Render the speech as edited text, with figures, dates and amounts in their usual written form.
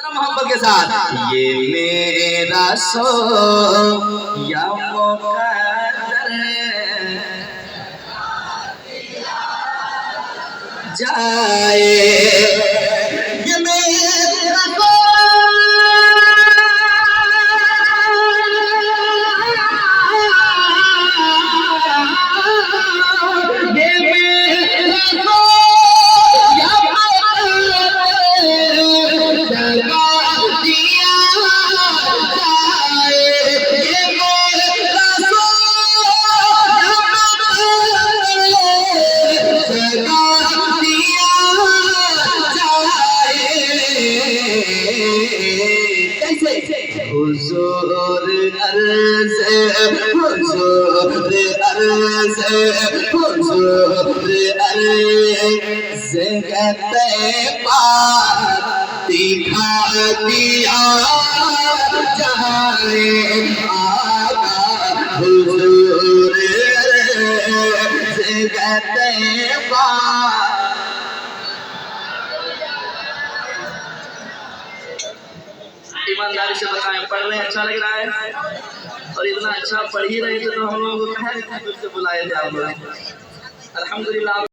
मोहब्बत के साथ ये मेरा सो या मुकद्दर जाए ये मेरा सो हुजूर अर्ज़ हुजूर अर्ज़ हुजूर अर्ज़ कहते पार दिखा दिया जाए आका हुजूर अर्ज़ कहते पार। ईमानदारी से बताएं, पढ़ रहे अच्छा लग रहा है? और इतना अच्छा पढ़ ही रहे थे तो हम लोगों को कहे बुलाए थे आप लोग। अल्हम्दुलिल्लाह।